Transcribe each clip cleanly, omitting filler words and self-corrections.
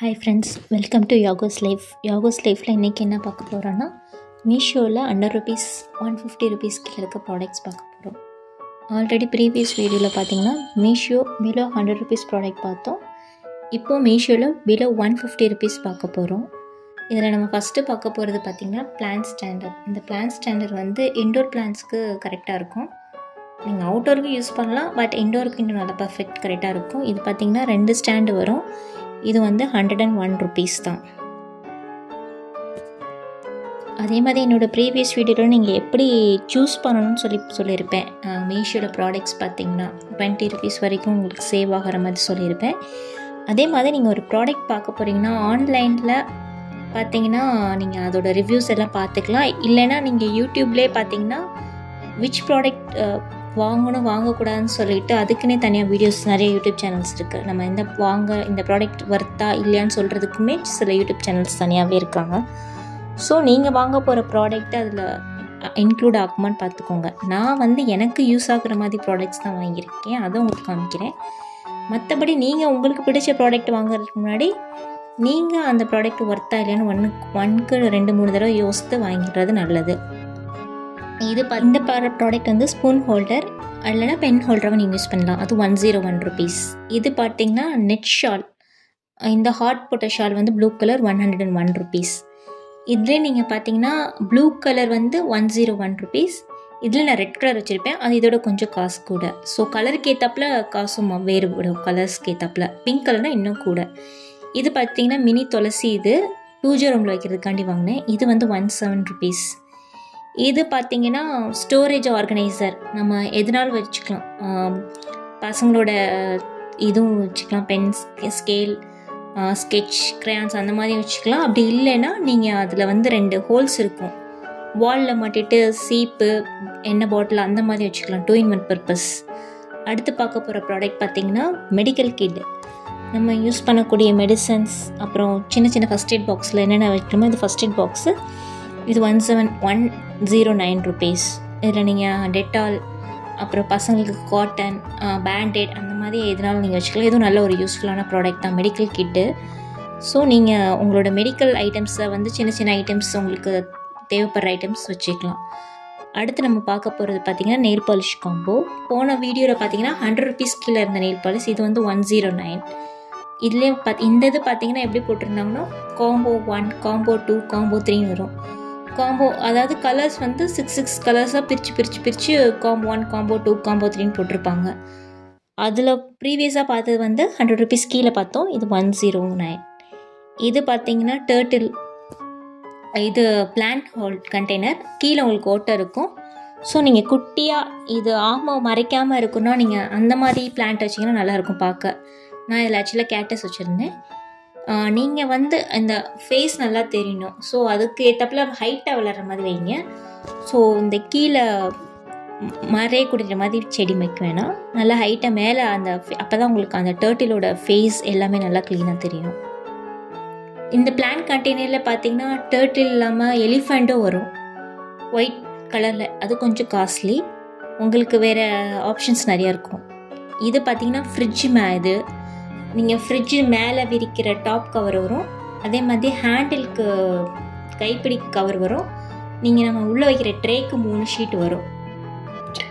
Hi friends, welcome to Yagos life. Yagos லைஃப்பில் இன்றைக்கி என்ன பார்க்க போகிறோன்னா, மீஷோவில் அண்டர் ₹150 கீழே இருக்க ப்ராடக்ட்ஸ் பார்க்க போகிறோம். ஆல்ரெடி ப்ரீவியஸ் வீடியோவில் பார்த்தீங்கன்னா மீஷோ பிலோ ₹100 ப்ராடக்ட் பார்த்தோம். இப்போது மீஷோவில் பிலோ ₹150 பார்க்க போகிறோம். இதில் நம்ம ஃபஸ்ட்டு பார்க்க போகிறது பார்த்திங்கன்னா பிளான்ட் ஸ்டாண்டர். இந்த பிளான்ட் ஸ்டாண்டர் வந்து இன்டோர் பிளான்ட்ஸ்க்கு கரெக்டாக இருக்கும். நீங்கள் அவுட்டோருக்கு யூஸ் பண்ணலாம், பட் இன்டோருக்கு இன்னும் நல்லா பர்ஃபெக்ட் கரெக்டாக இருக்கும். இது பார்த்திங்கன்னா 2 ஸ்டாண்டு வரும். இது வந்து ₹101 தான். அதே மாதிரி என்னோடய ப்ரீவியஸ் வீடியோவில் நீங்கள் எப்படி சூஸ் பண்ணணும்னு சொல்லியிருப்பேன். மீஷோவில் ப்ராடக்ட்ஸ் பார்த்திங்கன்னா ₹20 வரைக்கும் உங்களுக்கு சேவ் ஆகிற மாதிரி சொல்லியிருப்பேன். அதே மாதிரி நீங்கள் ஒரு ப்ராடக்ட் பார்க்க போகிறீங்கன்னா ஆன்லைனில் பார்த்தீங்கன்னா நீங்கள் அதோடய ரிவ்யூஸ் எல்லாம் பார்த்துக்கலாம். இல்லைன்னா நீங்கள் யூடியூப்லேயே பார்த்தீங்கன்னா விச் ப்ராடக்ட் வாங்கக்கூடாதுன்னு சொல்லிவிட்டு அதுக்குன்னே தனியாக வீடியோஸ் நிறைய யூடியூப் சேனல்ஸ் இருக்குது. நம்ம இந்த ப்ராடக்ட் வர்த்தா இல்லையான்னு சொல்கிறதுக்குமே சில யூடியூப் சேனல்ஸ் தனியாகவே இருக்காங்க. ஸோ நீங்கள் வாங்க போகிற ப்ராடக்ட் அதில் இன்க்ளூட் ஆகுமான்னு பார்த்துக்கோங்க. நான் வந்து எனக்கு யூஸ் ஆகுற மாதிரி ப்ராடக்ட்ஸ் தான் வாங்கியிருக்கேன், அதை உங்களுக்கு காமிக்கிறேன். மற்றபடி நீங்கள் உங்களுக்கு பிடிச்ச ப்ராடக்ட் வாங்குறதுக்கு முன்னாடி நீங்கள் அந்த ப்ராடக்ட் வர்த்தா இல்லையான்னு ஒன்க்கு 2-3 தடவை யோசித்து வாங்கிடுறது நல்லது. இந்த ப்ராடக்ட் வந்து ஸ்பூன் ஹோல்டர் இல்லைனா பென் ஹோல்டராக நீங்கள் யூஸ் பண்ணலாம். அது ₹101. இது பார்த்தீங்கன்னா நெட் ஷால். இந்த ஹாட் போட்ட ஷால் வந்து ப்ளூ கலர் ₹101. இதுலேயே நீங்கள் பார்த்தீங்கன்னா ப்ளூ கலர் வந்து ₹101. இதில் நான் ரெட் கலர் வச்சுருப்பேன், அது இதோட கொஞ்சம் காசு கூட. ஸோ கலருக்கு ஏற்றாப்புல காசும் வேறுபடும். கலர்ஸ்க்கு ஏற்றாப்புல பிங்க் கலர்னால் இன்னும் கூட. இது பார்த்தீங்கன்னா மினி துளசி. இது பூஜை ரூமில் வைக்கிறதுக்காண்டி வாங்கினேன். இது வந்து ₹107. இது பார்த்திங்கன்னா ஸ்டோரேஜ் ஆர்கனைசர். நம்ம எதுனாலும் வச்சுக்கலாம். பசங்களோட இதுவும் வச்சுக்கலாம், பென்ஸ், ஸ்கேல், ஸ்கெட்ச், க்ரையான்ஸ் அந்த மாதிரி வச்சுக்கலாம். அப்படி இல்லைன்னா நீங்கள் அதில் வந்து 2 ஹோல்ஸ் இருக்கும், வாலில் மாட்டிட்டு சீப்பு, எண்ணெய் பாட்டில் அந்த மாதிரி வச்சுக்கலாம். 2-in-1 purpose. அடுத்து பார்க்க போகிற ப்ராடக்ட் பார்த்திங்கன்னா மெடிக்கல் கிட். நம்ம யூஸ் பண்ணக்கூடிய மெடிசன்ஸ், அப்புறம் சின்ன சின்ன ஃபஸ்ட் எய்ட் பாக்ஸில் என்னென்ன வைக்கணுமோ இது ஃபஸ்ட் எய்ட் பாக்ஸு. இது ₹109. இதில் நீங்கள் டெட்டால், அப்புறம் பசங்களுக்கு காட்டன், பேண்டேட் அந்த மாதிரி எதுனாலும் நீங்கள் வச்சுக்கலாம். இதுவும் நல்ல ஒரு யூஸ்ஃபுல்லான ப்ராடக்ட் தான் மெடிக்கல் கிட்டு. ஸோ நீங்கள் உங்களோட மெடிக்கல் ஐட்டம்ஸை வந்து சின்ன சின்ன ஐட்டம்ஸ் உங்களுக்கு தேவைப்படுற ஐட்டம்ஸ் வச்சுக்கலாம். அடுத்து நம்ம பார்க்க போகிறது பார்த்திங்கன்னா நெயில் பாலிஷ் காம்போ. போன வீடியோவில் பார்த்தீங்கன்னா ₹100 கீழே இருந்த நெயில் பாலிஷ், இது வந்து ₹109. இதுலேயே இந்த இது பார்த்தீங்கன்னா எப்படி போட்டிருந்தாங்கன்னா காம்போ 1, காம்போ 2, காம்போ 3 வரும். காம்போ அதாவது கலர்ஸ் வந்து 6 கலர்ஸாக பிரித்து காம்போ 1, காம்போ 2, காம்போ 3 போட்டிருப்பாங்க. அதில் ப்ரீவியஸாக பார்த்தது வந்து ₹100 கீழே பார்த்தோம். இது ₹109. இது பார்த்தீங்கன்னா டர்ட்டில். இது பிளான்ட் ஹோல்ட் கண்டெய்னர். கீழே உங்களுக்கு ஓட்டை இருக்கும். ஸோ நீங்கள் குட்டியாக இது மறைக்காமல் இருக்குன்னா நீங்கள் அந்த மாதிரி பிளான்ட் வச்சிங்கன்னா நல்லாயிருக்கும் பார்க்க. நான் இதில் ஆக்சுவலாக கேட்டஸ் வச்சுருந்தேன். நீங்கள் வந்து இந்த ஃபேஸ் நல்லா தெரியணும். ஸோ அதுக்கு ஏற்றப்பில் ஹைட்டாக வளர்கிற மாதிரி வைங்க. ஸோ இந்த கீழே மறைய குடிக்கிற மாதிரி செடி வைக்க வேணாம், நல்லா ஹைட்டாக மேலே அப்போ தான் உங்களுக்கு அந்த டர்ட்டிலோட ஃபேஸ் எல்லாமே நல்லா க்ளீனாக தெரியும். இந்த பிளான்ட் கண்டெய்னரில் பார்த்தீங்கன்னா டர்ட்டில் இல்லாமல் எலிஃபண்ட்டும் வரும் ஒயிட் கலரில். அது கொஞ்சம் காஸ்ட்லி. உங்களுக்கு வேறு ஆப்ஷன்ஸ் நிறையா இருக்கும். இது பார்த்தீங்கன்னா இது நீங்கள் ஃப்ரிட்ஜு மேலே விரிக்கிற டாப் கவர் வரும். அதே மாதிரி ஹேண்டிலுக்கு கைப்பிடி கவர் வரும். நீங்கள் நம்ம உள்ளே வைக்கிற ட்ரேக்கு 3 ஷீட் வரும்.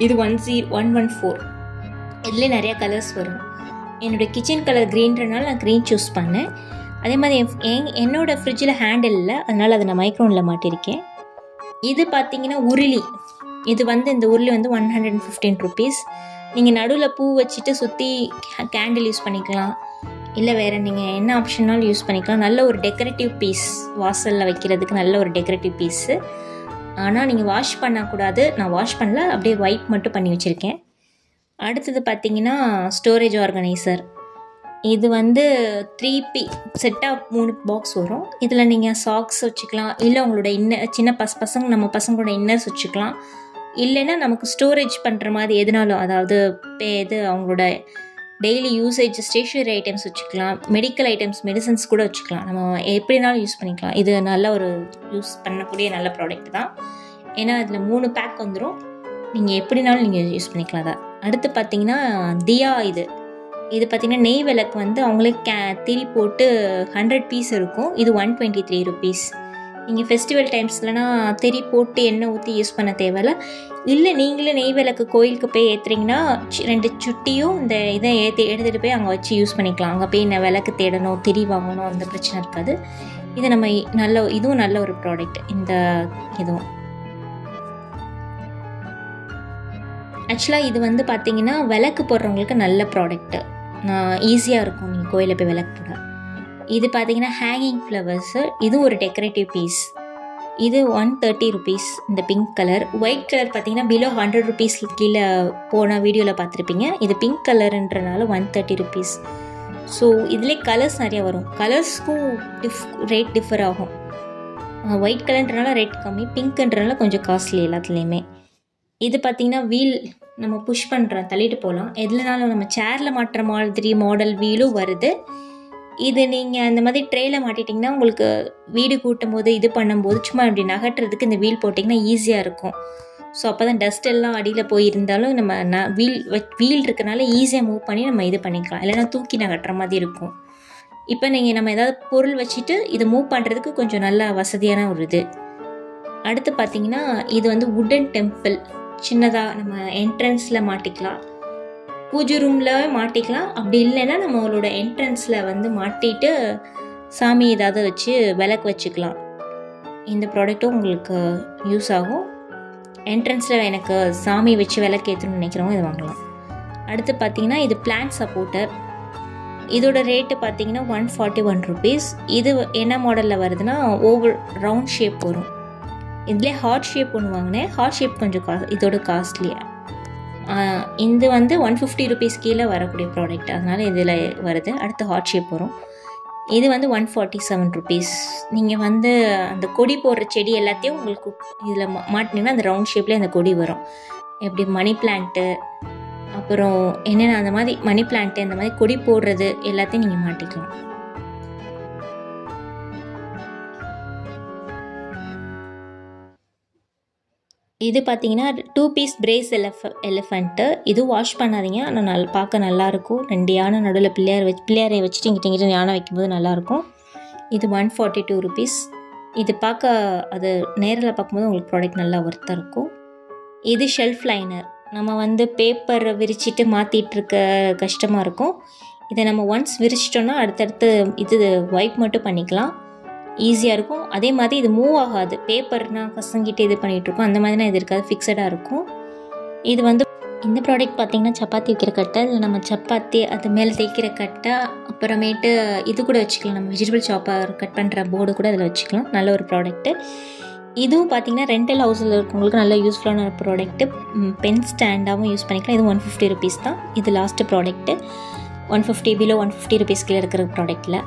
இது 114. இதுலேயே நிறையா கலர்ஸ் வரும். என்னோடய கிச்சன் கலர் க்ரீன்றனால நான் க்ரீன் சூஸ் பண்ணேன். அதே மாதிரி என்னோடய ஃப்ரிட்ஜில் ஹேண்டில் இல்லை, அதனால் அதை நான் மைக்ரோனில் மாட்டியிருக்கேன். இது பார்த்தீங்கன்னா உருளி. இது வந்து இந்த உருளி வந்து ₹115. நீங்கள் நடுவில் பூ வச்சுட்டு சுற்றி கேண்டில் யூஸ் பண்ணிக்கலாம், இல்லை வேறு நீங்கள் என்ன ஆப்ஷனாலும் யூஸ் பண்ணிக்கலாம். நல்ல ஒரு டெக்கரேட்டிவ் பீஸ், வாசலில் வைக்கிறதுக்கு நல்ல ஒரு டெக்கரேட்டிவ் பீஸு. ஆனால் நீங்கள் வாஷ் பண்ணக்கூடாது. நான் வாஷ் பண்ணல, அப்படியே வைப் மட்டும் பண்ணி வச்சுருக்கேன். அடுத்தது பார்த்தீங்கன்னா ஸ்டோரேஜ் ஆர்கனைசர். இது வந்து 3P செட்டாக 3 பாக்ஸ் வரும். இதில் நீங்கள் சாக்ஸ் வச்சுக்கலாம், இல்லை உங்களோட சின்ன நம்ம பசங்களோட இன்னர்ஸ் வச்சுக்கலாம். இல்லைன்னா நமக்கு ஸ்டோரேஜ் பண்ணுற மாதிரி எதுனாலும், அதாவது அவங்களோட டெய்லி யூசேஜ் ஸ்டேஷ்னரி ஐட்டம்ஸ் வச்சுக்கலாம், மெடிக்கல் ஐட்டம்ஸ், மெடிசன்ஸ் கூட வச்சுக்கலாம். நம்ம எப்படினாலும் யூஸ் பண்ணிக்கலாம். இது நல்ல ஒரு யூஸ் பண்ணக்கூடிய நல்ல ப்ராடக்ட் தான். ஏன்னா அதில் 3 பேக் வந்துடும். நீங்கள் எப்படினாலும் நீங்கள் யூஸ் பண்ணிக்கலாம். தான் அடுத்து பார்த்தீங்கன்னா தியா. இது பார்த்திங்கன்னா நெய் விளக்கு வந்து அவங்களே திரி போட்டு 100 பீஸ் இருக்கும். இது 123 rupees. நீங்கள் ஃபெஸ்டிவல் டைம்ஸ்லனா திரி போட்டு எண்ணெய் ஊற்றி யூஸ் பண்ண தேவையில்ல. இல்லை நீங்களே நெய் விளக்கு கோயிலுக்கு போய் ஏற்றுறீங்கன்னா 2 சுட்டியும் இந்த இதை எடுத்துகிட்டு போய் அங்கே வச்சு யூஸ் பண்ணிக்கலாம். அங்கே போய் நான் விளக்கு தேடணும், திரி வாங்கணும், அந்த பிரச்சனை இருக்காது. இது நம்ம இதுவும் நல்ல ஒரு ப்ராடக்ட். இந்த இதுவும் ஆக்சுவலாக இது வந்து பார்த்திங்கன்னா விளக்கு போடுறவங்களுக்கு நல்ல ப்ராடக்ட்டு. ஈஸியாக இருக்கும் நீங்கள் கோயிலில் போய் விளக்கு போட. இது பார்த்திங்கன்னா ஹேங்கிங் ஃப்ளவர்ஸு. இது ஒரு டெக்கரேட்டிவ் பீஸ். இது 130 rupees. இந்த பிங்க் கலர். ஒயிட் கலர் பார்த்திங்கன்னா பிலோ 100 rupees கீழே போன வீடியோவில் பார்த்துருப்பீங்க. இது பிங்க் கலருன்றனால 130 rupees. ஸோ இதிலே கலர்ஸ் நிறையா வரும். கலர்ஸ்க்கும் ரேட் டிஃபர் ஆகும். ஒயிட் கலர்ன்றனால ரேட் கம்மி, பிங்க்ன்றனால கொஞ்சம் காஸ்ட்லி எல்லாத்துலேயுமே. இது பார்த்திங்கன்னா வீல் நம்ம புஷ் பண்ணுறோம், தள்ளிட்டு போகலாம். எதுலனாலும் நம்ம சேரில் மாட்டுற மாதிரி மாடல் வீலும் வருது. இது நீங்கள் அந்த மாதிரி ட்ரேயில் மாட்டிட்டிங்கன்னா உங்களுக்கு வீடு கூட்டும் போது இது பண்ணும்போது சும்மா இப்படி நகட்டுறதுக்கு இந்த வீல் போட்டிங்கன்னா ஈஸியாக இருக்கும். ஸோ அப்போ தான் டஸ்ட் எல்லாம் அடியில் போயிருந்தாலும் நம்ம வீல் இருக்கனால ஈஸியாக மூவ் பண்ணி நம்ம இது பண்ணிக்கலாம். இல்லைனா தூக்கி நகட்டுற மாதிரி இருக்கும். இப்போ நீங்கள் நம்ம ஏதாவது பொருள் வச்சுட்டு இதை மூவ் பண்ணுறதுக்கு கொஞ்சம் நல்லா வசதியான ஒரு இது. அடுத்து பார்த்திங்கன்னா இது வந்து வுடன் டெம்பிள். சின்னதாக நம்ம என்ட்ரன்ஸில் மாட்டிக்கலாம், பூஜை ரூமில் மாட்டிக்கலாம். அப்படி இல்லைன்னா நம்மளோட என்ட்ரன்ஸில் வந்து மாட்டிட்டு சாமி ஏதாவது வச்சு விளக்கு வச்சுக்கலாம். இந்த ப்ராடக்ட்டும் உங்களுக்கு யூஸ் ஆகும். என்ட்ரன்ஸில் எனக்கு சாமி வச்சு விளக்கு ஏற்றணும்னு நினைக்கிறவங்க இது வாங்கலாம். அடுத்து பார்த்திங்கன்னா இது பிளான்ட் சப்போர்ட்டர். இதோட ரேட்டு பார்த்திங்கன்னா 141 rupees. இது என்ன மாடலில் வருதுன்னா ஓவல் ரவுண்ட் ஷேப் வரும். இதிலே ஹார்ட் ஷேப் ஒன்று வாங்கினேன். ஹார்ட் ஷேப் கொஞ்சம் இதோட காஸ்ட்லியாக. இது வந்து 150 rupees கீழே வரக்கூடிய ப்ராடக்ட், அதனால் இதில் வருது. அடுத்து ஹார்ட் ஷேப் வரும். இது வந்து 147 rupees. நீங்கள் வந்து அந்த கொடி போடுற செடி எல்லாத்தையும் உங்களுக்கு இதில் மாட்டினீங்கன்னா அந்த ரவுண்ட் ஷேப்லேயே அந்த கொடி வரும். எப்படி மணி பிளான்ட்டு, அப்புறம் என்னென்ன அந்த மாதிரி மணி பிளான்ட்டு இந்த மாதிரி கொடி போடுறது எல்லாத்தையும் நீங்கள் மாட்டிக்கலாம். இது பார்த்தீங்கன்னா 2 piece brace எலிஃபண்ட்டு. இது வாஷ் பண்ணாதீங்க, ஆனால் பார்க்க நல்லாயிருக்கும். 2 யானை நடுவில் பிள்ளையாரை வச்சுட்டு இங்கிட்ட யானை வைக்கும்போது நல்லாயிருக்கும். இது 142 rupees. இது பார்க்க அது நேரில் பார்க்கும்போது உங்களுக்கு ப்ராடக்ட் நல்லா ஒர்த்தாக இருக்கும். இது ஷெல்ஃப் லைனர். நம்ம வந்து பேப்பர் விரிச்சிட்டு மாற்றிட்டுருக்க கஷ்டமாக இருக்கும். இதை நம்ம ஒன்ஸ் விரிச்சிட்டோன்னா அடுத்தடுத்து இது வைப் மட்டும் பண்ணிக்கலாம், ஈஸியாக இருக்கும். அதே மாதிரி இது மூவ் ஆகாது. பேப்பர்னால் கசங்கிட்டு இது பண்ணிகிட்ருக்கோம், அந்த மாதிரினா இது இருக்காது, ஃபிக்ஸடாக இருக்கும். இது வந்து இந்த ப்ராடக்ட் பார்த்திங்கன்னா சப்பாத்தி வைக்கிற கட்டை. இல்லை நம்ம சப்பாத்தி அது மேலே தேய்க்கிற கட்டை, அப்புறமேட்டு இது கூட வச்சுக்கலாம். நம்ம வெஜிடபிள் சாப்பர் கட் பண்ணுற போர்டு கூட அதில் வச்சுக்கலாம். நல்ல ஒரு ப்ராடக்ட்டு. இதுவும் பார்த்திங்கன்னா ரெண்டல் ஹவுஸில் இருக்கவங்களுக்கு நல்ல யூஸ்ஃபுல்லான ஒரு ப்ராடக்ட்டு. பென் ஸ்டாண்டாகவும் யூஸ் பண்ணிக்கலாம். இது 150 rupees தான். இது லாஸ்ட்டு ப்ராடக்ட்டு. 150 பிலோ 150 rupees கீழே இருக்கிற ப்ராடக்ட்டில்.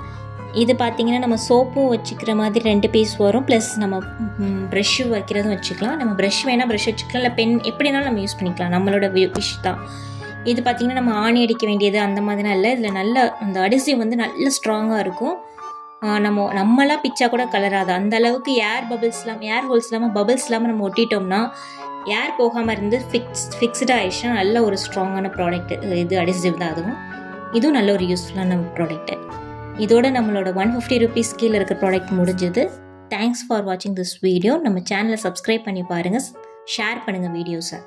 இது பார்த்திங்கன்னா நம்ம சோப்பும் வச்சுக்கிற மாதிரி 2 பீஸ் வரும். ப்ளஸ் நம்ம ப்ரெஷ்ஷு வைக்கிறதும் வச்சுக்கலாம். நம்ம ப்ரெஷ் வேணால் ப்ரெஷ் வச்சுக்கலாம், இல்லை பென் எப்படினாலும் நம்ம யூஸ் பண்ணிக்கலாம், நம்மளோட விஷ் தான். இது பார்த்திங்கன்னா நம்ம ஆணி அடிக்க வேண்டியது அந்த மாதிரிலாம் இல்லை. இதில் நல்ல அந்த அடிசிவ் வந்து நல்ல ஸ்ட்ராங்காக இருக்கும். நம்மளாம் பிச்சா கூட கலராது அந்த அளவுக்கு. ஏர் ஹோல்ஸ் இல்லாமல் பபிள்ஸ் இல்லாமல் நம்ம ஒட்டிட்டோம்னா ஏர் போகாமல் இருந்து ஃபிக்ஸ்டாக ஆயிடுச்சுன்னா நல்ல ஒரு ஸ்ட்ராங்கான ப்ராடக்ட். இது அடிசிவ் தான். இதுவும் நல்ல ஒரு யூஸ்ஃபுல்லான ப்ராடக்ட்டு. இதோட நம்மளோட 150 rupees கீழே இருக்கிற ப்ராடக்ட் முடிஞ்சது. தேங்க்ஸ் ஃபார் வாட்சிங் திஸ் வீடியோ. நம்ம சேனலை சப்ஸ்கிரைப் பண்ணி பாருங்கள், ஷேர் பண்ணுங்கள் வீடியோஸை.